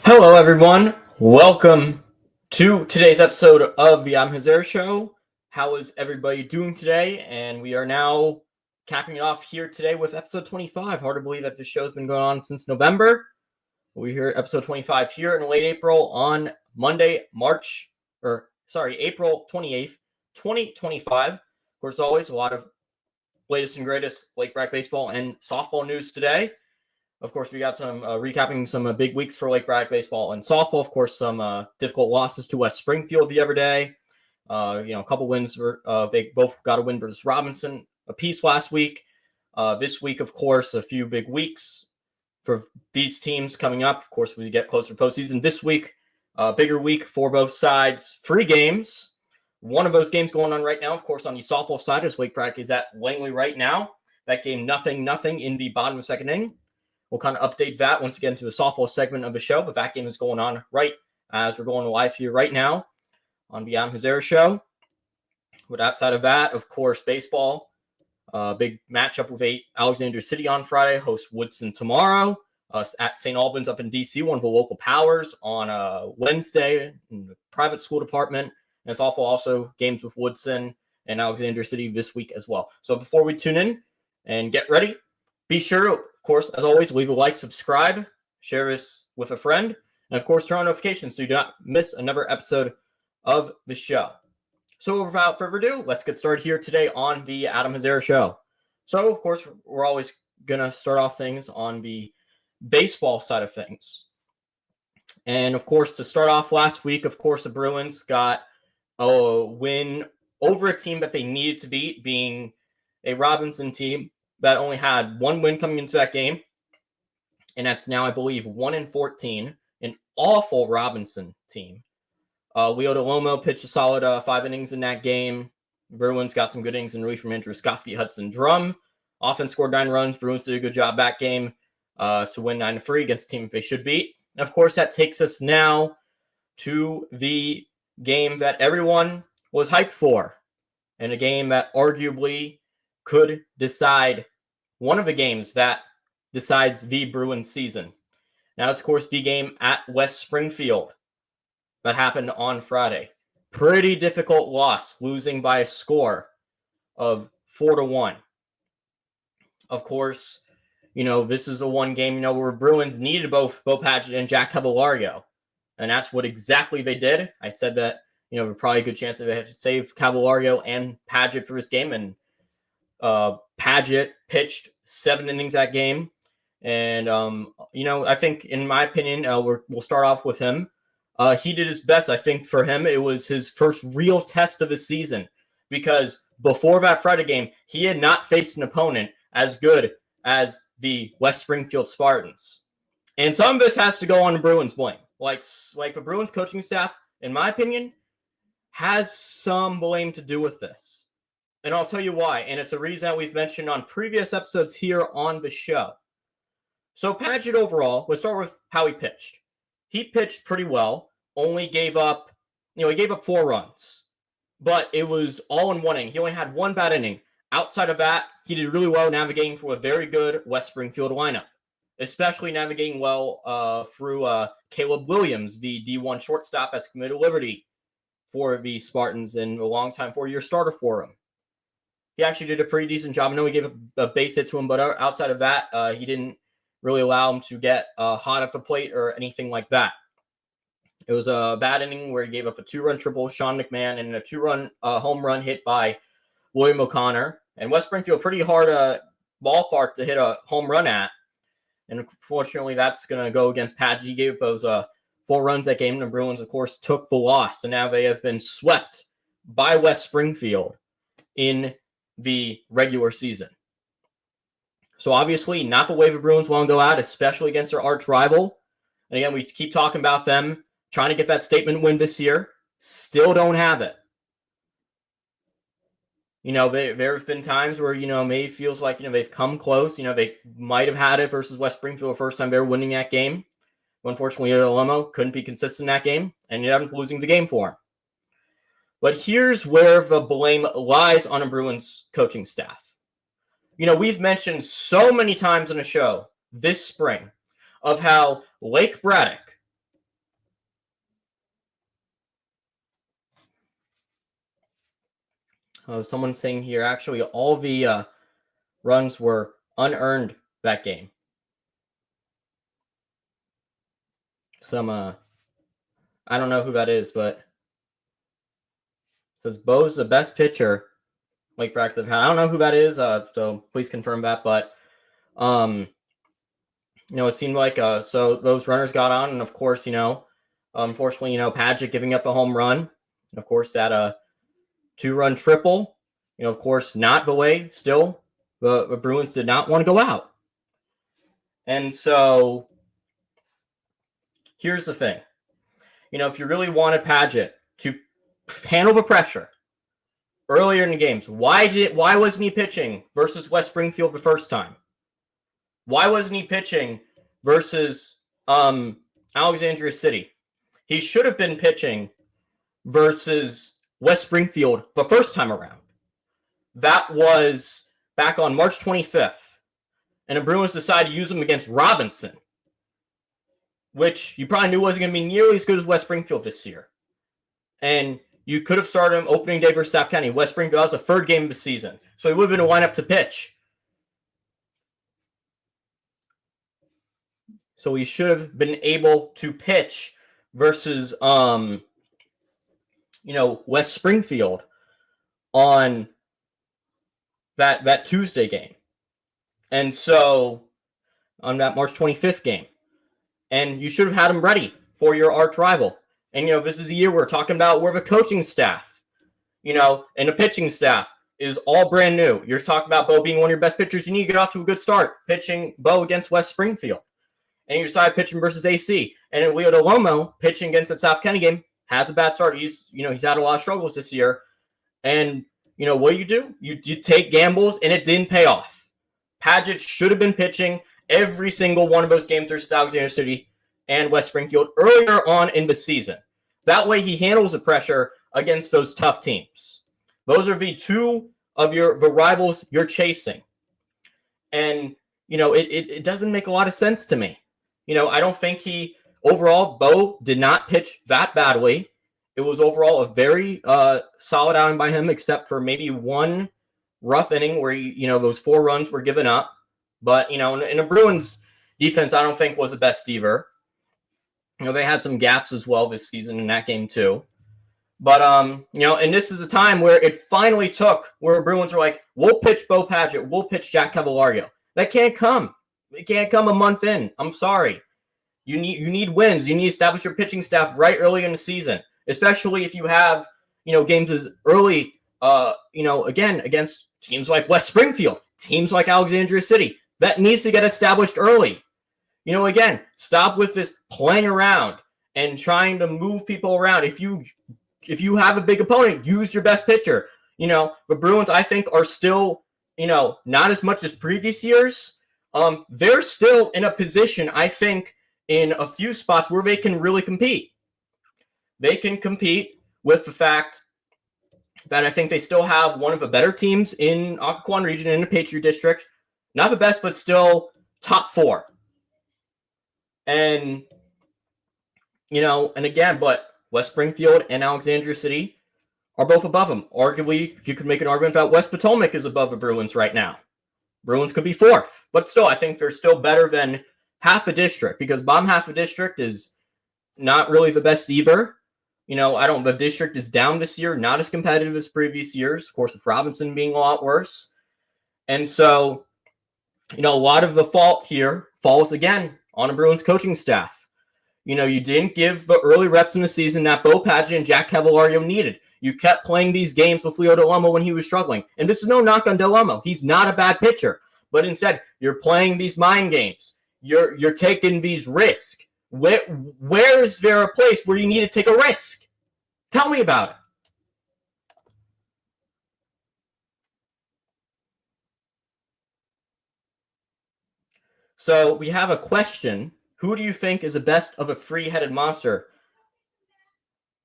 Hello, everyone. Welcome to today's episode of the I'm His Air Show. How is everybody doing today? And we are now capping it off here today with episode 25. Hard to believe that this show's been going on since November. We're here at episode 25 here in late April on Monday, April 28th, 2025. Of course, always a lot of latest and greatest Lake Brack baseball and softball news today. Of course, we got some recapping some big weeks for Lake Brack baseball and softball. Of course, some difficult losses to West Springfield the other day. A couple wins. They both got a win versus Robinson apiece last week. This week, of course, a few big weeks for these teams coming up. Of course, we get closer to postseason. This week, bigger week for both sides. 3 games. One of those games going on right now, of course, on the softball side, as Lake Brack is at Langley right now. That game, nothing in the bottom of the second inning. We'll kind of update that once again to the softball segment of the show, but that game is going on right as we're going live here right now on the I'm His Air Show. But outside of that, of course, baseball. Big matchup with Alexander City on Friday, hosts Woodson tomorrow. At St. Albans up in D.C., one of the local powers on Wednesday in the private school department. And softball also games with Woodson and Alexander City this week as well. So before we tune in and get ready, be sure to, of course, as always, leave a like, subscribe, share this with a friend, and of course, turn on notifications so you do not miss another episode of the show. So without further ado, let's get started here today on the Adam Hazara Show. So, of course, we're always going to start off things on the baseball side of things. And, of course, to start off last week, of course, the Bruins got a win over a team that they needed to beat, being a Robinson team that only had one win coming into that game. And that's now, I believe, 1-14. An awful Robinson team. Leo DeLomo pitched a solid 5 innings in that game. Bruins got some good innings in relief from Andruskowski, Hudson, Drum. Offense scored 9 runs. Bruins did a good job that game to win 9-3 against the team they should beat. And of course, that takes us now to the game that everyone was hyped for. And a game that arguably could decide one of the games that decides the Bruins season. Now, it's, of course, the game at West Springfield that happened on Friday. Pretty difficult loss, losing by a score of 4-1. Of course, this is a one game, where Bruins needed both Bo Padgett and Jack Cavalario. And that's what exactly they did. I said that, there's probably a good chance that they had to save Cavalario and Padgett for this game. And Padgett pitched 7 innings that game. And, I think, in my opinion, we'll start off with him. He did his best. I think for him, it was his first real test of the season. Because before that Friday game, he had not faced an opponent as good as the West Springfield Spartans. And some of this has to go on the Bruins' blame. Like the Bruins coaching staff, in my opinion, has some blame to do with this. And I'll tell you why. And it's a reason that we've mentioned on previous episodes here on the show. So Padgett overall, let's start with how he pitched. He pitched pretty well, only gave up, he gave up 4 runs. But it was all in one inning. He only had 1 bad inning. Outside of that, he did really well navigating through a very good West Springfield lineup. Especially navigating well through Caleb Williams, the D1 shortstop that's committed to Liberty for the Spartans and a long-time 4-year starter for him. He actually did a pretty decent job. I know he gave a base hit to him, but outside of that, he didn't really allow him to get hot at the plate or anything like that. It was a bad inning where he gave up a 2-run triple, Sean McMahon, and a 2-run home run hit by William O'Connor. And West Springfield, pretty hard ballpark to hit a home run at. And unfortunately, that's going to go against Padgett. He gave those 4 runs that game. The Bruins, of course, took the loss. And now they have been swept by West Springfield in the regular season. So obviously, not the way the Bruins want to go out, especially against their arch rival. And again, we keep talking about them trying to get that statement win this year. Still don't have it. There have been times where, maybe feels like, they've come close. They might have had it versus West Springfield the first time they were winning that game. But unfortunately, Lomo couldn't be consistent in that game and ended up losing the game for him. But here's where the blame lies on a Bruins coaching staff. We've mentioned so many times on the show this spring of how Lake Braddock Someone saying here, actually, all the runs were unearned that game. I don't know who that is, but it says Bo's the best pitcher Lake Brax have had. I don't know who that is, so please confirm that. But it seemed like so those runners got on, and of course, unfortunately, Padgett giving up the home run, and of course that 2-run triple. Of course, not the way. Still, the Bruins did not want to go out, and so here's the thing. If you really wanted Padgett to handle the pressure earlier in the games, why wasn't he pitching versus West Springfield the first time? Why wasn't he pitching versus Alexandria City? He should have been pitching versus West Springfield the first time around. That was back on March 25th. And the Bruins decided to use him against Robinson, which you probably knew wasn't going to be nearly as good as West Springfield this year. And you could have started him opening day versus South County. West Springfield, that was the third game of the season. So he would have been a lineup to pitch. So he should have been able to pitch versus, West Springfield on that Tuesday game. And so on that March 25th game. And you should have had him ready for your arch rival. And, this is a year we're talking about where the coaching staff, and the pitching staff is all brand new. You're talking about Bo being one of your best pitchers. You need to get off to a good start pitching Bo against West Springfield. And you decide pitching versus AC. And then Leo DeLomo pitching against that South County game has a bad start. He's had a lot of struggles this year. And, what do? You take gambles, and it didn't pay off. Padgett should have been pitching every single one of those games versus Alexander City and West Springfield earlier on in the season. That way he handles the pressure against those tough teams. Those are the two of the rivals you're chasing. And, it doesn't make a lot of sense to me. I don't think overall, Bo did not pitch that badly. It was overall a very solid outing by him, except for maybe one rough inning where, those 4 runs were given up. But, in the Bruins defense, I don't think was the best either. They had some gaffes as well this season in that game too. But, and this is a time where it finally took where the Bruins were like, we'll pitch Bo Padgett, we'll pitch Jack Cavalario. That can't come. It can't come a month in. I'm sorry. You need wins. You need to establish your pitching staff right early in the season, especially if you have, games as early, again, against teams like West Springfield, teams like Alexandria City. That needs to get established early. Again, stop with this playing around and trying to move people around. If you have a big opponent, use your best pitcher. The Bruins, I think, are still, not as much as previous years. They're still in a position, I think, in a few spots where they can really compete. They can compete with the fact that I think they still have one of the better teams in Occoquan region in the Patriot District. Not the best, but still top 4. And, and again, but West Springfield and Alexandria City are both above them. Arguably, you could make an argument that West Potomac is above the Bruins right now. Bruins could be 4th, but still, I think they're still better than half a district, because bottom half of district is not really the best either. The district is down this year, not as competitive as previous years, of course, with Robinson being a lot worse. And so, a lot of the fault here falls again on the Bruins coaching staff. You didn't give the early reps in the season that Bo Padgett and Jack Cavalario needed. You kept playing these games with Leo DeLomo when he was struggling. And this is no knock on DeLomo. He's not a bad pitcher. But instead, you're playing these mind games. You're taking these risks. Where is there a place where you need to take a risk? Tell me about it. So we have a question. Who do you think is the best of a three-headed monster?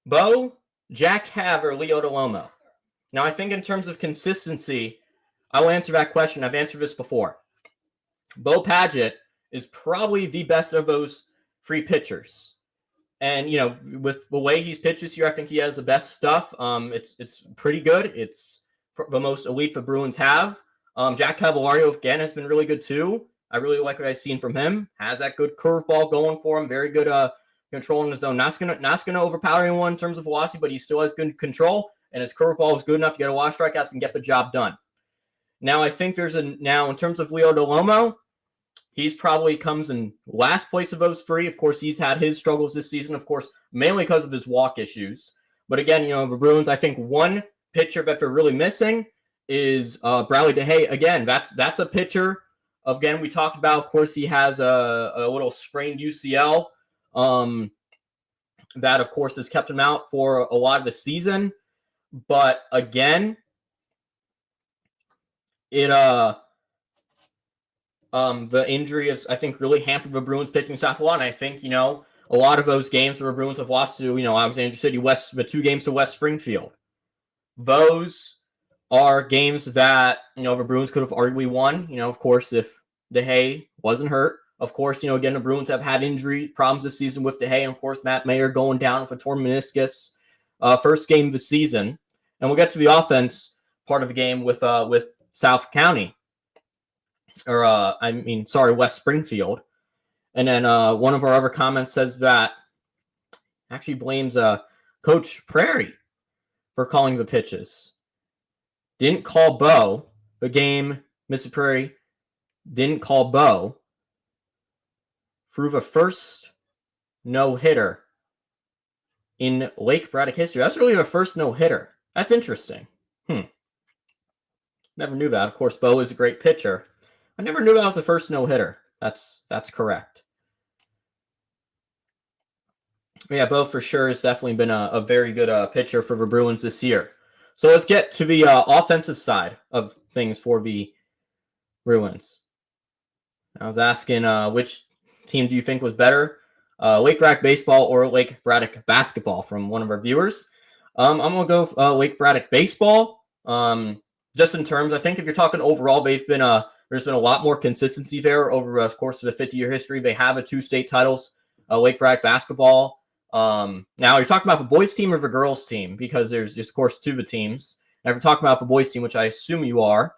Bo, Jack Hav, or Leo DeLomo? Now, I think in terms of consistency, I will answer that question. I've answered this before. Bo Padgett is probably the best of those three pitchers. And, with the way he's pitched this year, I think he has the best stuff. It's pretty good. It's the most elite the Bruins have. Jack Cavalario, again, has been really good too. I really like what I've seen from him. Has that good curveball going for him. Very good controlling his zone. Not gonna overpower anyone in terms of velocity, but he still has good control, and his curveball is good enough to get a lot of strikeouts and get the job done. Now, I think in terms of Leo DeLomo, he's probably comes in last place of those three. Of course, he's had his struggles this season, of course, mainly because of his walk issues. But again, the Bruins, I think one pitcher that they're really missing is Bradley DeHay. Again, that's a pitcher. Again, we talked about, of course, he has a little sprained UCL that, of course, has kept him out for a lot of the season. But again, the injury is, I think, really hampered the Bruins pitching staff a lot. And I think, a lot of those games where the Bruins have lost to, Alexander City West, the 2 games to West Springfield, those are games that, the Bruins could have arguably won, of course, if DeHay wasn't hurt. Of course, again, the Bruins have had injury problems this season with DeHay, and of course, Matt Mayer going down with a torn meniscus first game of the season. And we'll get to the offense part of the game with South County, West Springfield. And then one of our other comments says that actually blames Coach Prairie for calling the pitches. Didn't call Bo the game. Mr. Prairie didn't call Bo through the first no-hitter in Lake Braddock history. That's really the first no-hitter. That's interesting. Never knew that. Of course, Bo is a great pitcher. I never knew that was the first no-hitter. That's correct. Yeah, Bo for sure has definitely been a very good pitcher for the Bruins this year. So let's get to the offensive side of things for the Bruins. I was asking which team do you think was better, Lake Braddock Baseball or Lake Braddock Basketball, from one of our viewers. I'm going to go Lake Braddock Baseball. Just in terms, I think if you're talking overall, there's been a lot more consistency there over the course of the 50-year history. They have 2 state titles, Lake Braddock Basketball. Now, you're talking about the boys team or the girls team, because there's, of course, 2 of the teams. And if you're talking about the boys team, which I assume you are,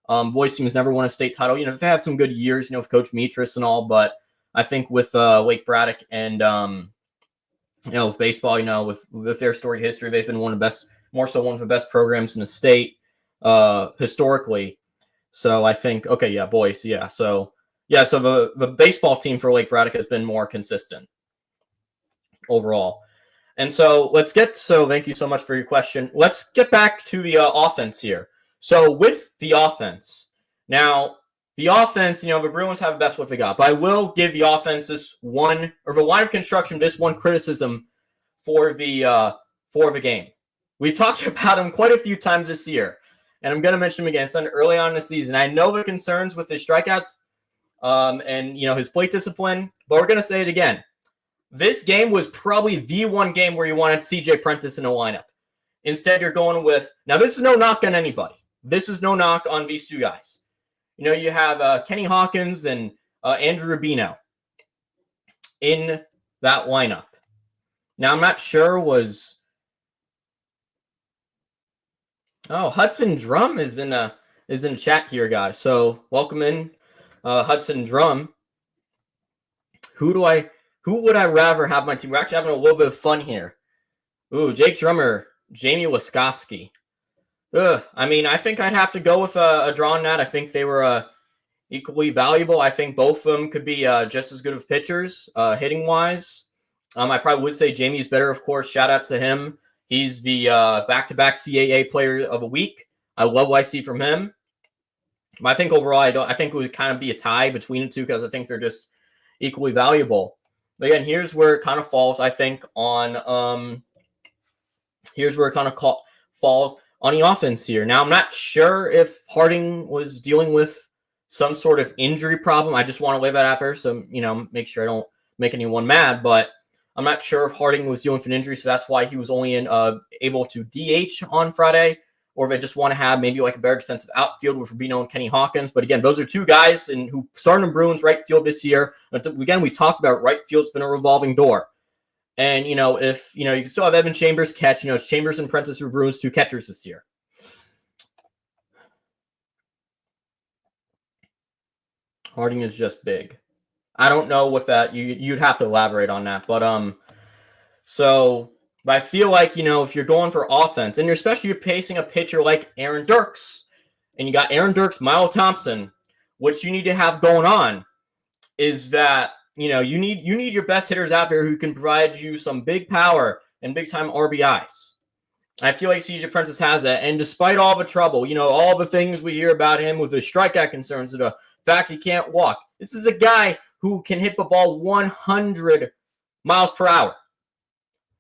boys team has never won a state title. They have some good years, with Coach Mitras and all, but I think with Lake Braddock and, with baseball, with their storied history, they've been one of the best programs in the state historically. So I think, boys, yeah. So the baseball team for Lake Braddock has been more consistent overall. And so thank you so much for your question. Let's get back to the offense here. So with the offense, now the offense, the Bruins have the best what they got, but I will give the offense the line of construction, this one criticism for the game. We've talked about him quite a few times this year, and I'm going to mention him again. It's done early on in the season. I know the concerns with his strikeouts and his plate discipline, but we're going to say it again. This game was probably the one game where you wanted CJ Prentice in a lineup. Instead, you're going with, now this is no knock on anybody. This is no knock on these 2 guys. You have Kenny Hawkins and Andrew Rubino in that lineup. Now, I'm not sure Hudson Drum is in chat here, guys. So welcome in, Hudson Drum. Who would I rather have my team? We're actually having a little bit of fun here. Ooh, Jake Drummer, Jamie Wiskowski. I think I'd have to go with a draw on that. I think they were equally valuable. I think both of them could be just as good of pitchers, hitting-wise. I probably would say Jamie's better, of course. Shout out to him. He's the back-to-back CAA Player of the Week. I love what I see from him. But I think overall, I think it would kind of be a tie between the 2 because I think they're just equally valuable. But again, here's where it kind of falls, I think, on falls on the offense here. Now, I'm not sure if Harding was dealing with some sort of injury problem. I just want to lay that out there, so, make sure I don't make anyone mad. But I'm not sure if Harding was dealing with an injury, so that's why he was only able to DH on Friday, or if they just want to have maybe like a better defensive outfield with Rubino and Kenny Hawkins. But again, those are 2 guys who started in Bruins right field this year. Again, we talked about right field's been a revolving door. And, if, you can still have Evan Chambers catch, it's Chambers and Prentice for Bruins 2 catchers this year. Harding is just big. I don't know what that you'd have to elaborate on that, but but I feel like if you're going for offense, and especially you're pacing a pitcher like Aaron Dirks, and you got Aaron Dirks, Miles Thompson, what you need to have going on is that you need your best hitters out there who can provide you some big power and big time RBIs. I feel like CJ Prentice has that, and despite all the trouble, all the things we hear about him with the strikeout concerns, the fact he can't walk, this is a guy who can hit the ball 100 miles per hour.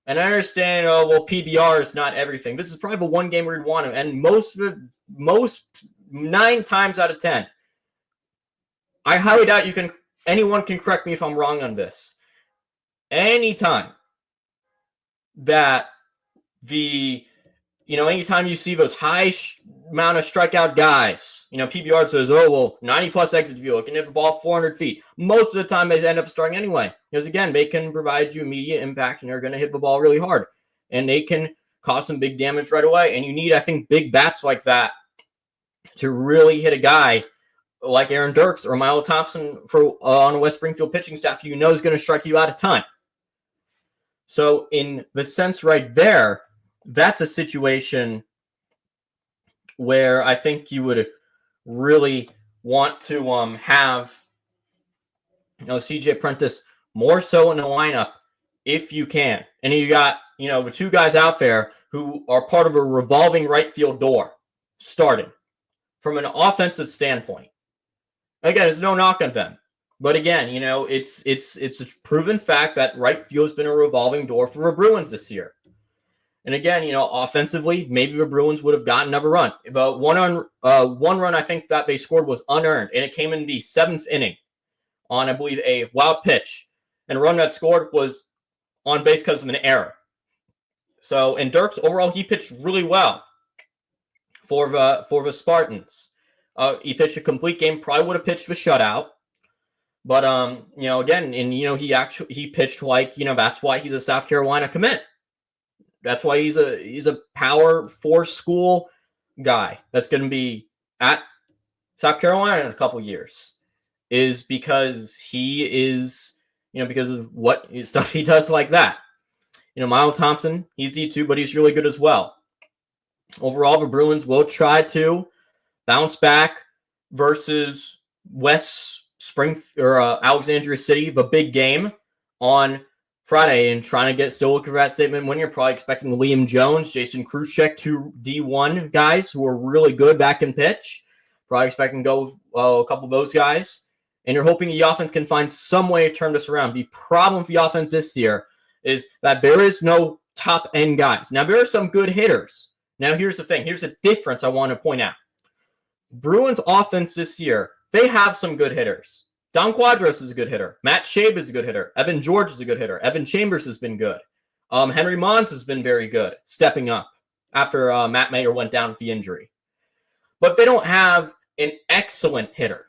And I understand, PBR is not everything. This is probably the one game where you'd want him, and most 9 times out of 10, I highly doubt anyone can correct me if I'm wrong on this. Anytime that anytime you see those high amount of strikeout guys, PBR says, 90 plus exit view, can hit the ball 400 feet. Most of the time they end up starting anyway. Because again, they can provide you immediate impact and they're going to hit the ball really hard. And they can cause some big damage right away. And you need, I think, big bats like that to really hit a guy like Aaron Dirks or Miles Thompson on a West Springfield pitching staff is going to strike you out a ton. So in the sense right there, that's a situation where I think you would really want to have CJ Prentice more so in the lineup if you can. And you got the 2 guys out there who are part of a revolving right field door starting from an offensive standpoint. Again, there's no knock on them. But again, it's a proven fact that right field has been a revolving door for the Bruins this year. And again, offensively, maybe the Bruins would have gotten another run. But one run I think that they scored was unearned, and it came in the 7th inning on, I believe, a wild pitch. And a run that scored was on base because of an error. So, and Dirks, overall, he pitched really well for the Spartans. He pitched a complete game, probably would have pitched the shutout. But, again, and, he pitched like, that's why he's a South Carolina commit. That's why he's a Power 4 school guy that's going to be at South Carolina in a couple years, is because he is, because of what stuff he does like that. Miles Thompson, he's D2, but he's really good as well. Overall, the Bruins will try to bounce back versus West Alexandria City, the big game on Friday, and trying to still looking for that statement win. You're probably expecting Liam Jones, Jason Krusek, 2 D1 guys who are really good back in pitch. Probably expecting to go with a couple of those guys. And you're hoping the offense can find some way to turn this around. The problem with the offense this year is that there is no top-end guys. Now, there are some good hitters. Now, here's the thing. Here's the difference I want to point out. Bruins offense this year, they have some good hitters. Dom Quadros is a good hitter. Matt Shabe is a good hitter. Evan George is a good hitter. Evan Chambers has been good. Henry Mons has been very good, stepping up after Matt Mayer went down with the injury. But they don't have an excellent hitter,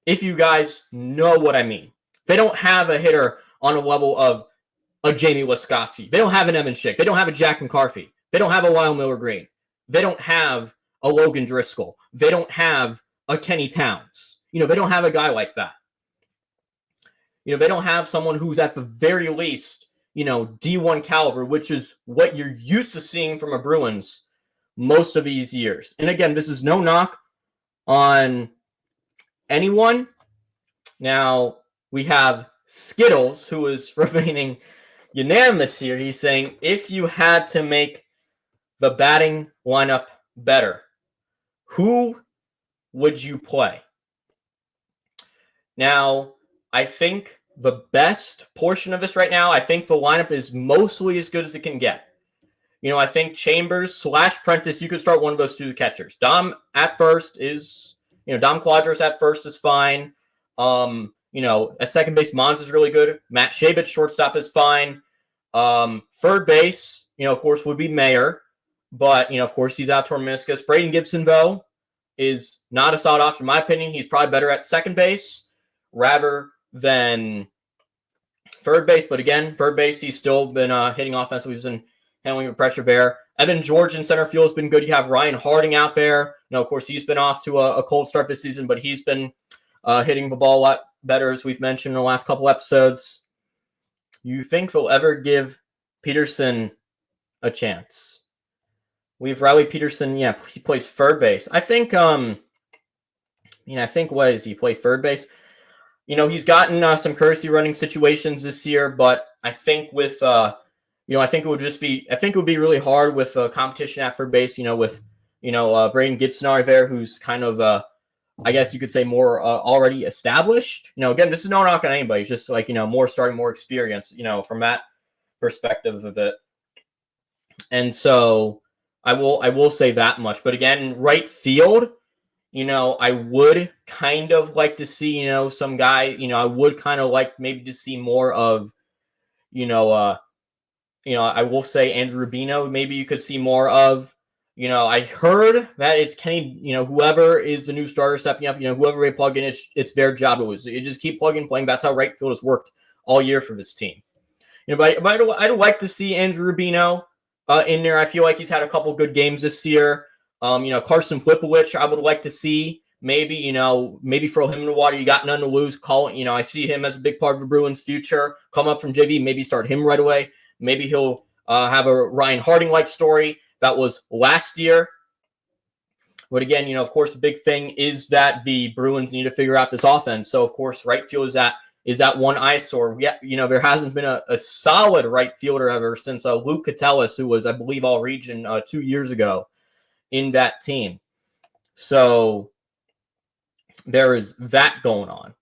if you guys know what I mean. They don't have a hitter on a level of a Jamie Wiskowski. They don't have an Evan Schick. They don't have a Jack McCarthy. They don't have a Lyle Miller Green. They don't have a Logan Driscoll. They don't have a Kenny Towns. They don't have a guy like that. They don't have someone who's at the very least, D1 caliber, which is what you're used to seeing from a Bruins most of these years. And again, this is no knock on anyone. Now, we have Skittles, who is remaining unanimous here. He's saying, if you had to make the batting lineup better, who would you play? Now, I think the best portion of this right now, I think the lineup is mostly as good as it can get. I think Chambers / Prentice, you could start one of those 2 catchers. Dom at first is, Dom Quadros at first is fine. At second base, Mons is really good. Matt Shabe at shortstop is fine. Third base, of course, would be Mayer. But, of course, he's out torn meniscus. Braden Gibson, though, is not a solid option. In my opinion, he's probably better at second base rather than third base. But again, third base, he's still been hitting offensively. He's been handling the pressure there. Evan George in center field has been good. You have Ryan Harding out there. Of course, he's been off to a cold start this season, but he's been hitting the ball a lot better, as we've mentioned in the last couple episodes. You think they'll ever give Peterson a chance? We have Riley Peterson. Yeah, he plays third base. I think. I think what is he play third base? He's gotten some courtesy running situations this year, but I think with I think it would be really hard with competition at third base. With Braden Gibson there, who's kind of I guess you could say more already established. Again, this is no knock on anybody. It's just like more starting, more experience. From that perspective of it, and so I will say that much. But again, right field. I would kind of like to see, some guy, I would kind of like maybe to see more of, I will say Andrew Rubino, maybe you could see more of, I heard that it's Kenny, whoever is the new starter stepping up, whoever they plug in, it's their job. You just keep plugging, playing. That's how right field has worked all year for this team. But I'd like to see Andrew Rubino in there. I feel like he's had a couple good games this year. Carson Flipowicz, I would like to see maybe throw him in the water. You got none to lose. I see him as a big part of the Bruins' future. Come up from JV, maybe start him right away. Maybe he'll have a Ryan Harding-like story that was last year. But again, of course, the big thing is that the Bruins need to figure out this offense. So, of course, right field is that one eyesore. Yeah, there hasn't been a solid right fielder ever since Luke Catellis, who was, I believe, all-region 2 years ago in that team. So there is that going on.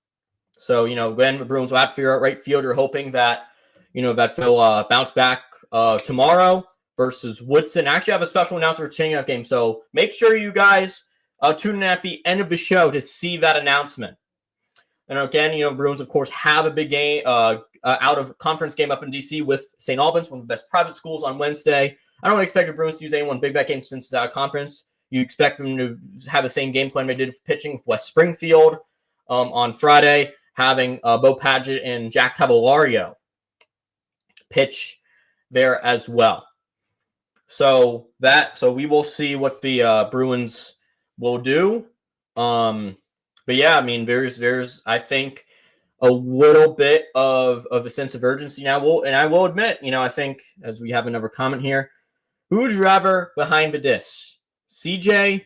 So, then the Bruins will have to figure out right field. You're hoping that, that they'll bounce back tomorrow versus Woodson. I actually have a special announcement for tuning that game. So make sure you guys tune in at the end of the show to see that announcement. And again, Bruins, of course, have a big game, out of conference game up in D.C. with St. Albans, one of the best private schools, on Wednesday. I don't expect the Bruins to use anyone big that game since conference. You expect them to have the same game plan they did for pitching with West Springfield on Friday, having Bo Padgett and Jack Cavalario pitch there as well. So we will see what the Bruins will do. But yeah, I mean, there's I think a little bit of a sense of urgency now. I will admit, I think, as we have another comment here, who would you rather behind the disc, CJ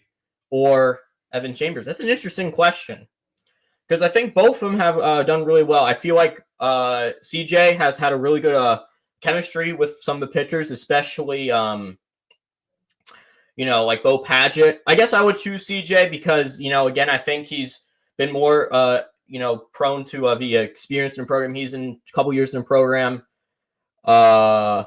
or Evan Chambers? That's an interesting question because I think both of them have done really well. I feel like CJ has had a really good chemistry with some of the pitchers, especially like Bo Padgett. I guess I would choose CJ because again, I think he's been more prone to the experience in the program. He's in a couple years in the program, and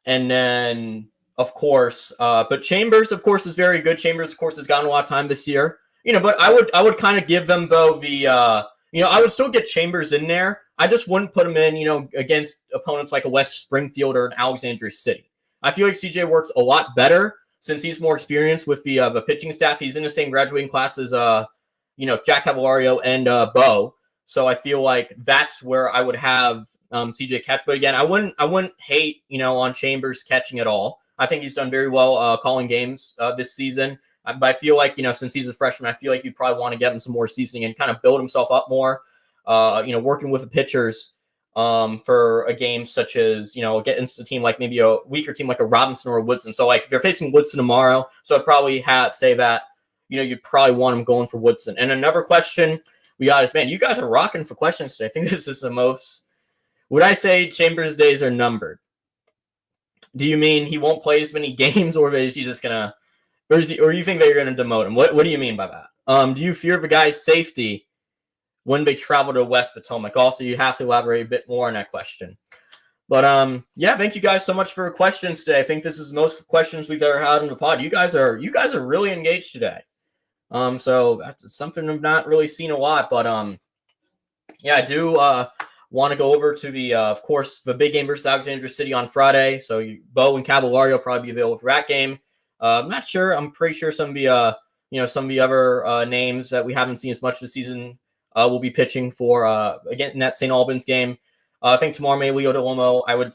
then of course, but Chambers, of course, is very good. Chambers, of course, has gotten a lot of time this year. But I would kind of give them though the I would still get Chambers in there. I just wouldn't put him in against opponents like a West Springfield or an Alexandria City. I feel like CJ works a lot better since he's more experienced with the pitching staff. He's in the same graduating class as Jack Cavalario and Bo. So I feel like that's where I would have CJ catch. But again, I wouldn't hate on Chambers catching at all. I think he's done very well calling games this season. But I feel like since he's a freshman, I feel like you'd probably want to get him some more seasoning and kind of build himself up more. Working with the pitchers for a game such as against a team like maybe a weaker team like a Robinson or a Woodson. So like they're facing Woodson tomorrow, so I'd probably say that you'd probably want them going for Woodson. And another question we got is, man, you guys are rocking for questions today. I think this is the most. Would I say Chambers' days are numbered? Do you mean he won't play as many games, or is he just gonna, or you think that you're gonna demote him? What do you mean by that? Do you fear the guy's safety when they travel to West Potomac? Also, you have to elaborate a bit more on that question. But yeah, thank you guys so much for questions today. I think this is the most questions we've ever had in the pod. You guys are really engaged today. So that's something I've not really seen a lot. But yeah, I do want to go over to the of course the big game versus Alexandria City on Friday. So Bo and Cavalario will probably be available for that game. I'm not sure. I'm pretty sure some of the some of the other names that we haven't seen as much this season will be pitching for again in that St. Albans game. I think tomorrow maybe Leo DeLomo. I would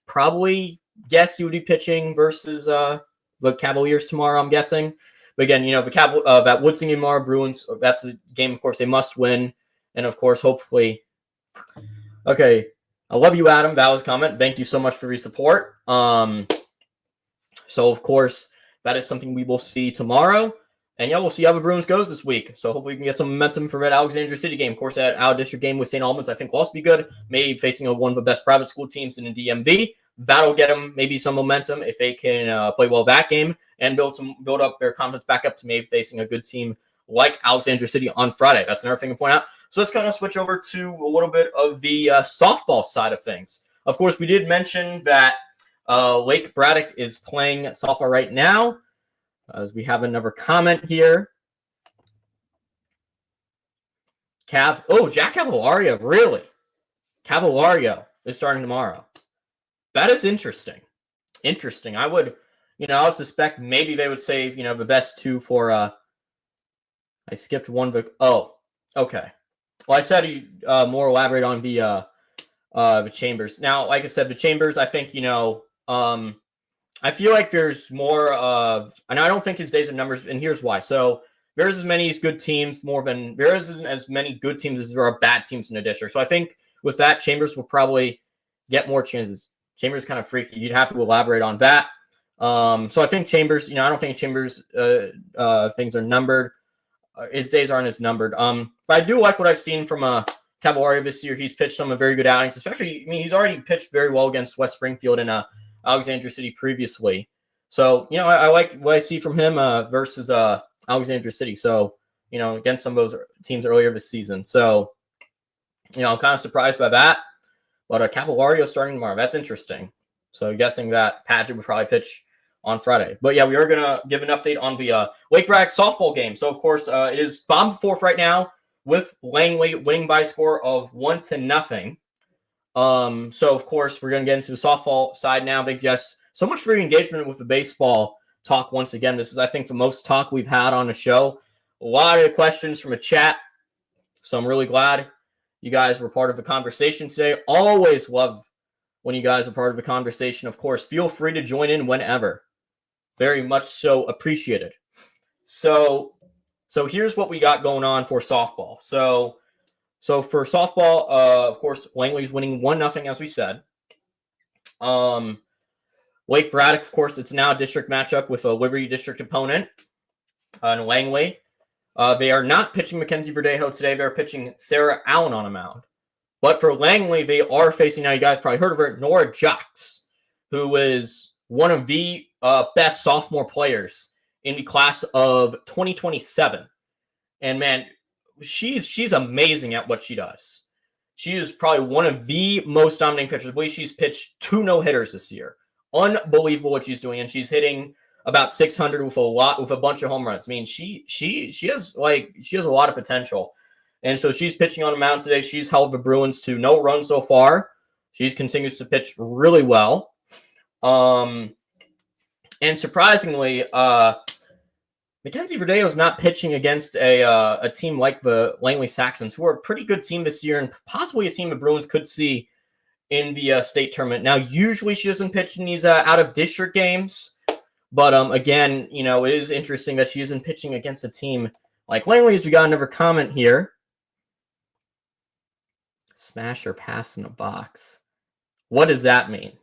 probably guess he would be pitching versus the Cavaliers tomorrow. I'm guessing, But again, that Woodson game tomorrow, Bruins, that's a game, of course, they must win. And, of course, hopefully. Okay. I love you, Adam. That was a comment. Thank you so much for your support. So, of course, that is something we will see tomorrow. And, yeah, we'll see how the Bruins goes this week. So, hopefully we can get some momentum for that Alexandria City game. Of course, that out-district game with St. Albans, I think, will also be good. Maybe facing one of the best private school teams in the DMV. That'll get them maybe some momentum if they can play well that game and build up their confidence back up to maybe facing a good team like Alexandria City on Friday. That's another thing to point out. So let's kind of switch over to a little bit of the softball side of things. Of course, we did mention that Lake Braddock is playing softball right now. As we have another comment here. Jack Cavalario, really? Cavalario is starting tomorrow. That is interesting. I would suspect maybe they would save, the best two for, I skipped one. Oh, okay. Well, I said you more elaborate on the Chambers. Now, like I said, the Chambers, I think, I feel like there's more of, and I don't think his days are numbers, and here's why. So there's as many good teams, there isn't as many good teams as there are bad teams in the district. So I think with that, Chambers will probably get more chances. Chambers is kind of freaky. You'd have to elaborate on that. So I think Chambers, I don't think Chambers things are numbered. His days aren't as numbered. But I do like what I've seen from Cavalario this year. He's pitched some very good outings, especially, he's already pitched very well against West Springfield and Alexandria City previously. So, I like what I see from him versus Alexandria City. So, against some of those teams earlier this season. So, I'm kind of surprised by that. But Cavalario starting tomorrow, that's interesting. So I'm guessing that Padgett would probably pitch on Friday. But yeah, we are going to give an update on the Lake Braddock softball game. So, of course, it is bottom fourth right now with Langley winning by a score of 1-0. So, of course, we're going to get into the softball side now. Thank you guys so much for your engagement with the baseball talk once again. This is, I think, the most talk we've had on the show. A lot of questions from a chat. So I'm really glad you guys were part of the conversation today. Always love when you guys are part of the conversation. Of course, feel free to join in whenever. Very much so appreciated. So here's what we got going on for softball. So for softball, of course, Langley's winning 1-0, as we said. Lake Braddock, of course, it's now a district matchup with a Liberty District opponent in Langley. They are not pitching Mackenzie Verdejo today. They're pitching Sarah Allen on a mound. But for Langley, they are facing, now you guys probably heard of her, Nora Jocks, who is one of the best sophomore players in the class of 2027. And man, she's amazing at what she does. She is probably one of the most dominating pitchers. I believe she's pitched 2 no-hitters this year. Unbelievable what she's doing, and she's hitting about 600 with a bunch of home runs. I mean, she has a lot of potential, and so she's pitching on the mound today. She's held the Bruins to no runs so far. She continues to pitch really well, and surprisingly, Mackenzie Verdejo is not pitching against a team like the Langley Saxons, who are a pretty good team this year, and possibly a team the Bruins could see in the state tournament. Now, usually she doesn't pitch in these out-of-district games. But, again, it is interesting that she isn't pitching against a team like Langley's. We got another comment here. Smash or pass in the box. What does that mean?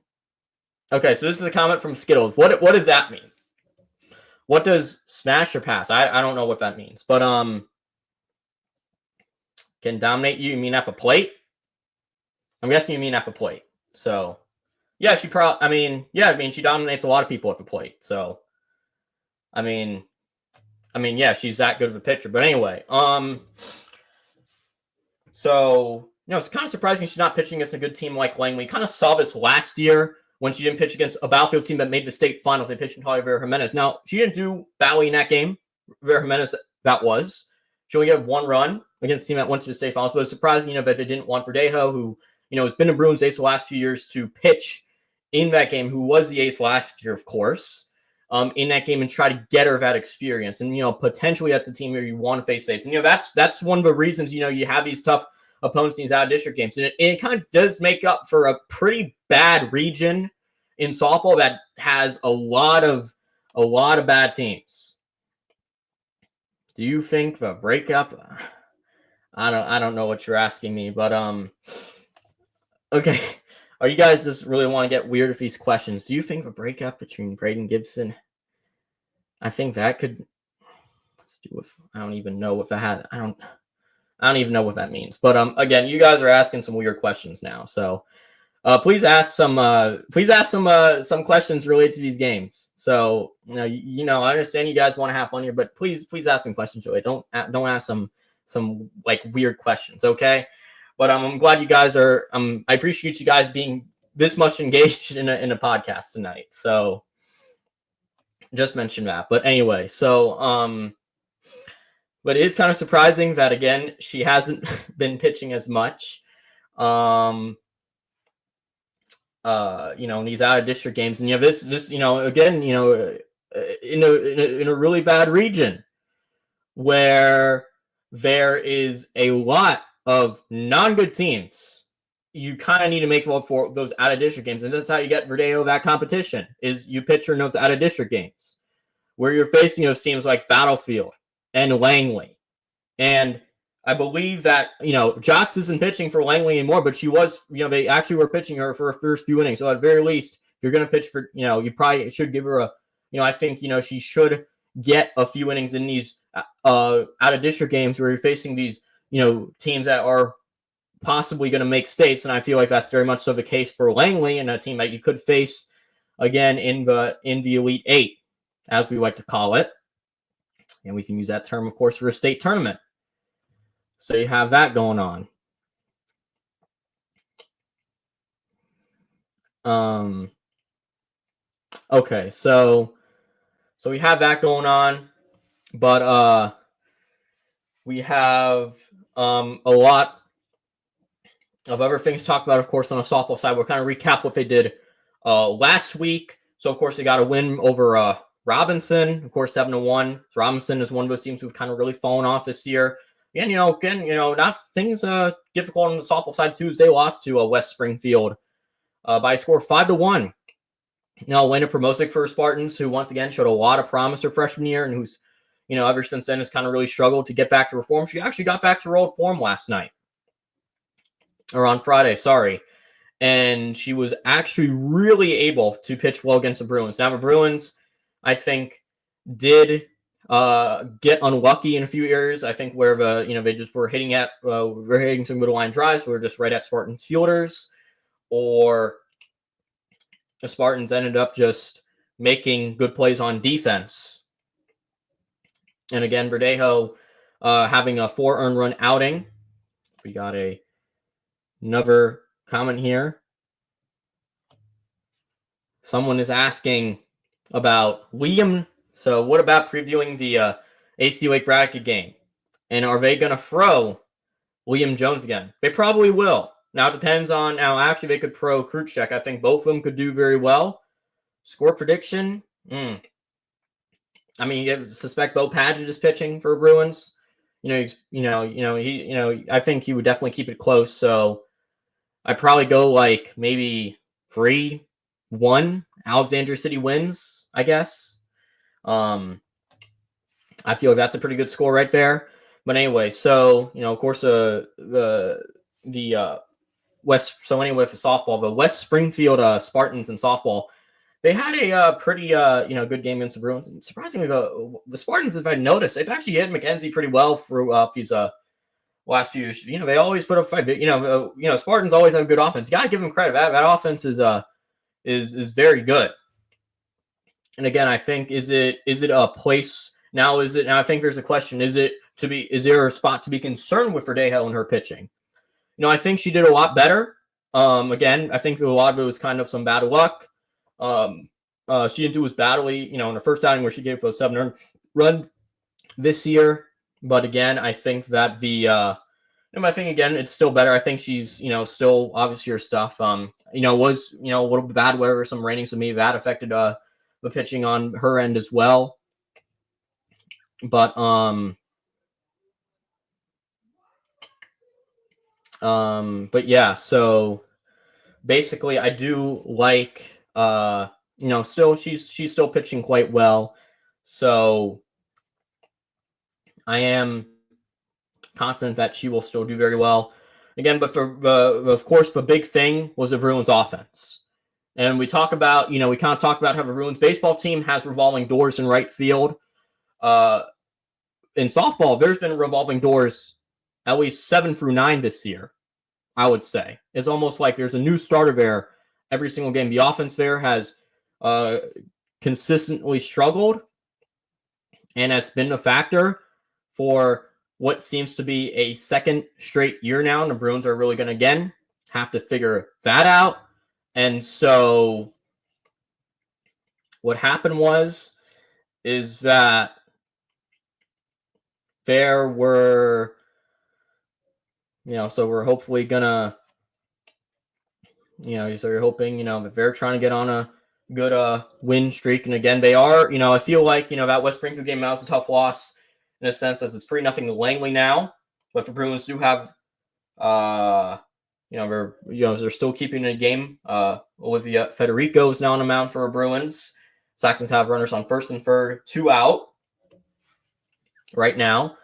Okay, so this is a comment from Skittles. What does that mean? What does smash or pass? I don't know what that means. But, can dominate you mean at the plate? I'm guessing you mean at the plate. So, yeah, she dominates a lot of people at the plate. So, yeah, she's that good of a pitcher. But anyway, so, it's kind of surprising she's not pitching against a good team like Langley. Kind of saw this last year when she didn't pitch against a Battlefield team that made the state finals. They pitched Natalia Vera Jimenez. Now, she didn't do badly in that game. Vera Jimenez, that was. She only got 1 run against a team that went to the state finals. But it's surprising, that they didn't want Verdejo, who, has been a Bruins ace the last few years, to pitch in that game, who was the ace last year, of course, in that game, and try to get her that experience. And, potentially that's a team where you want to face ace. And, that's one of the reasons, you have these tough opponents in these out-of-district games. And it kind of does make up for a pretty bad region in softball that has a lot of bad teams. Do you think the breakup? I don't know what you're asking me, but okay. Are you guys just really want to get weird with these questions? Do you think the breakup between Braden Gibson? I think that could. Let's do it. I don't even know what that has. I don't even know what that means. But again, you guys are asking some weird questions now. So please ask some questions related to these games. So I understand you guys want to have fun here, but please ask some questions really. Don't ask some like weird questions, okay? But I'm glad you guys are. I appreciate you guys being this much engaged in a podcast tonight. So just mention that. But anyway, so but it is kind of surprising that again she hasn't been pitching as much. In these out of district games, and this again, in a really bad region where there is a lot of non-good teams. You kind of need to make up for those out of district games, and that's how you get Verdeo that competition. Is you pitch in those out of district games where you're facing those teams like Battlefield and Langley, and I believe that, Jocks isn't pitching for Langley anymore, but she was, they actually were pitching her for her first few innings. So at the very least, if you're going to pitch for, you probably should give her I think, she should get a few innings in these out of district games where you're facing these, teams that are possibly going to make states. And I feel like that's very much so the case for Langley, and a team that you could face again in the Elite Eight, as we like to call it. And we can use that term, of course, for a state tournament. So you have that going on. Okay, so we have that going on, but we have a lot of other things to talk about, of course, on the softball side. We'll kind of recap what they did last week. So, of course, they got a win over Robinson, of course, 7-1. So Robinson is one of those teams who've kind of really fallen off this year. And, not things difficult on the softball side, too, as they lost to West Springfield by a score of 5-1. Elena Promosic for Spartans, who once again showed a lot of promise her freshman year, and who's, ever since then has kind of really struggled to get back to her form. She actually got back to her old form last night. Or on Friday, sorry. And she was actually really able to pitch well against the Bruins. Now, the Bruins, I think, did get unlucky in a few areas. I think where they just were hitting some middle line drives, we were just right at Spartans fielders, or the Spartans ended up just making good plays on defense. And again, Verdejo having a 4 earned run outing. We got another comment here. Someone is asking about Liam. So what about previewing the AC Lake Brackett game? And are they going to throw Liam Jones again? They probably will. Now it depends on actually they could throw Krutschek. I think both of them could do very well. Score prediction. I mean, you suspect Bo Padgett is pitching for Bruins. I think he would definitely keep it close. So I'd probably go like maybe 3-1. Alexandria City wins, I guess. I feel like that's a pretty good score right there. But anyway, so of course the West. So anyway, for softball, the West Springfield Spartans in softball, they had a pretty good game against the Bruins. And surprisingly, the Spartans, if I noticed, they've actually hit McKenzie pretty well through these last few years. They always put up fight. Spartans always have good offense. You gotta give them credit. That offense is very good. And again, I think is it a place now? Now I think there's a question: is there a spot to be concerned with Verdejo and her pitching? I think she did a lot better. Again, I think a lot of it was kind of some bad luck. She didn't do as badly, in her first outing where she gave up a 7 earned run this year. But again, I think that it's still better. I think she's, still obviously her stuff. Was a little bit bad where some rainings with me that affected the pitching on her end as well. But yeah, so basically I do like still she's still pitching quite well. So I am confident that she will still do very well. Again, but of course, the big thing was the Bruins offense. And we talk about, we kind of talk about how the Bruins baseball team has revolving doors in right field. In softball, there's been revolving doors at least 7 through 9 this year, I would say. It's almost like there's a new starter there every single game. The offense there has consistently struggled, and that's been a factor for what seems to be a second straight year now. And the Bruins are really going to, again, have to figure that out. And so what happened is that there were, so we're hopefully gonna, so you're hoping, if they're trying to get on a good win streak, and again, they are, I feel like, that West Springfield game, that was a tough loss in a sense, as it's 3-0 to Langley now, but the Bruins do have, they're still keeping a game. Olivia Federico is now on the mound for the Bruins. Saxons have runners on first and third, 2 out right now.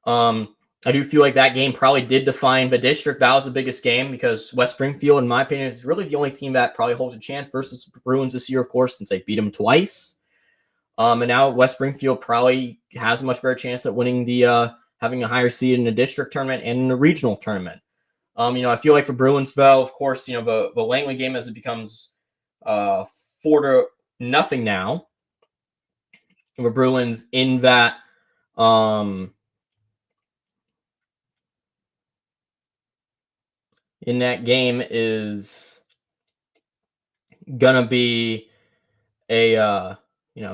I do feel like that game probably did define the district. That was the biggest game because West Springfield, in my opinion, is really the only team that probably holds a chance versus the Bruins this year, of course, since they beat them twice. And now West Springfield probably has a much better chance at winning the having a higher seed in the district tournament and in the regional tournament. I feel like for Bruins, though, of course, the Langley game as it becomes 4-0 now. The Bruins in that game is gonna be a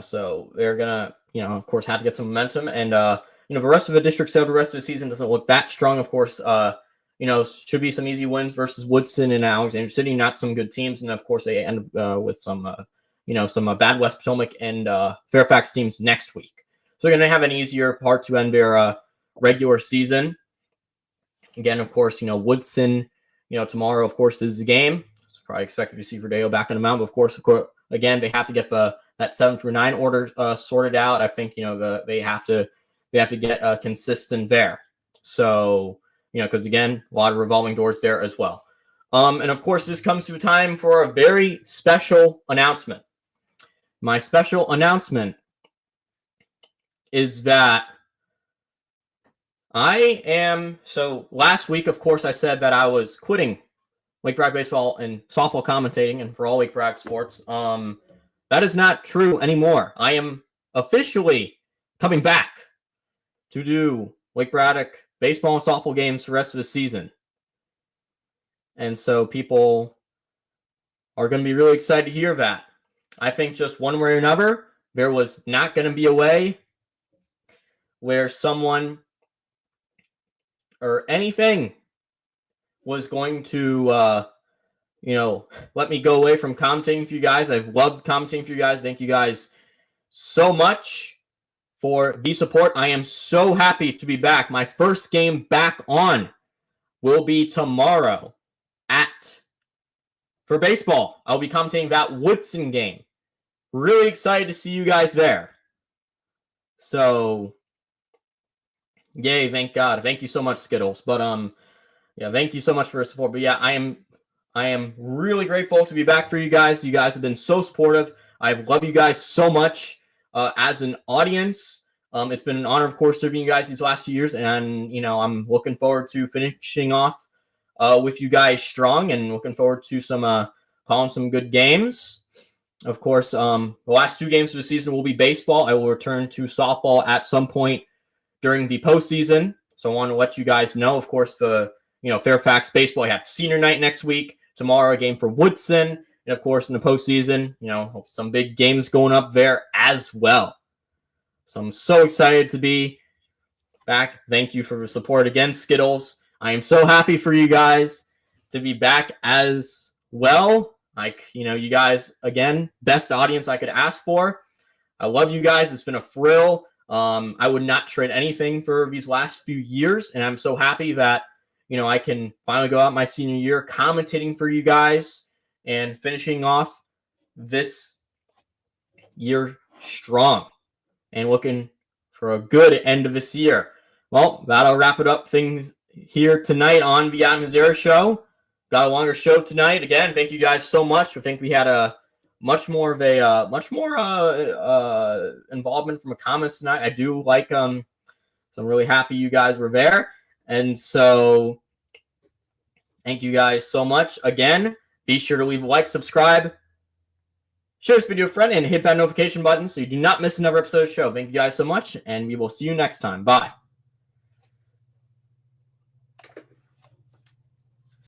so they're gonna of course have to get some momentum, and the rest of the district, so the rest of the season doesn't look that strong. Of course, should be some easy wins versus Woodson and Alexander City, not some good teams, and of course they end with some some bad West Potomac and Fairfax teams next week. So they're gonna have an easier part to end their regular season. Again, of course, Woodson. Tomorrow, of course, is the game. So probably expected to see Verdeo back on the mound. But of course, again, they have to get that 7 through 9 order sorted out. I think they have to get consistent there. So because again, a lot of revolving doors there as well. And of course, this comes to a time for a very special announcement. My special announcement is that so last week, of course, I said that I was quitting Lake Bragg baseball and softball commentating and for all Lake Bragg sports. That is not true anymore. I am officially coming back to do Lake Braddock baseball and softball games for the rest of the season. And so people are going to be really excited to hear that. I think just one way or another, there was not going to be a way where someone or anything was going to, let me go away from commentating for you guys. I've loved commentating for you guys. Thank you guys so much for the support. I am so happy to be back. My first game back on will be tomorrow for baseball. I'll be commentating that Woodson game. Really excited to see you guys there. So, yay, thank God. Thank you so much, Skittles. But thank you so much for your support. But yeah, I am really grateful to be back for you guys. You guys have been so supportive. I love you guys so much as an audience. It's been an honor, of course, serving you guys these last few years, and I'm looking forward to finishing off with you guys strong, and looking forward to calling some good games. Of course, the last 2 games of the season will be baseball. I will return to softball at some point during the postseason. So I want to let you guys know, of course, the Fairfax baseball. I have senior night next week. Tomorrow, a game for Woodson. And of course, in the postseason, some big games going up there as well. So I'm so excited to be back. Thank you for the support again, Skittles. I am so happy for you guys to be back as well. You guys, again, best audience I could ask for. I love you guys. It's been a thrill. I would not trade anything for these last few years, and I'm so happy that I can finally go out my senior year commentating for you guys and finishing off this year strong and looking for a good end of this year. Well, that'll wrap it up things here tonight on the Adam Hazara Show. Got a longer show tonight. Again, thank you guys so much. I think we had a much more involvement from the comments tonight. I do like so I'm really happy you guys were there. And so thank you guys so much. Again, be sure to leave a like, subscribe, share this video with a friend, and hit that notification button so you do not miss another episode of the show. Thank you guys so much, and we will see you next time. Bye.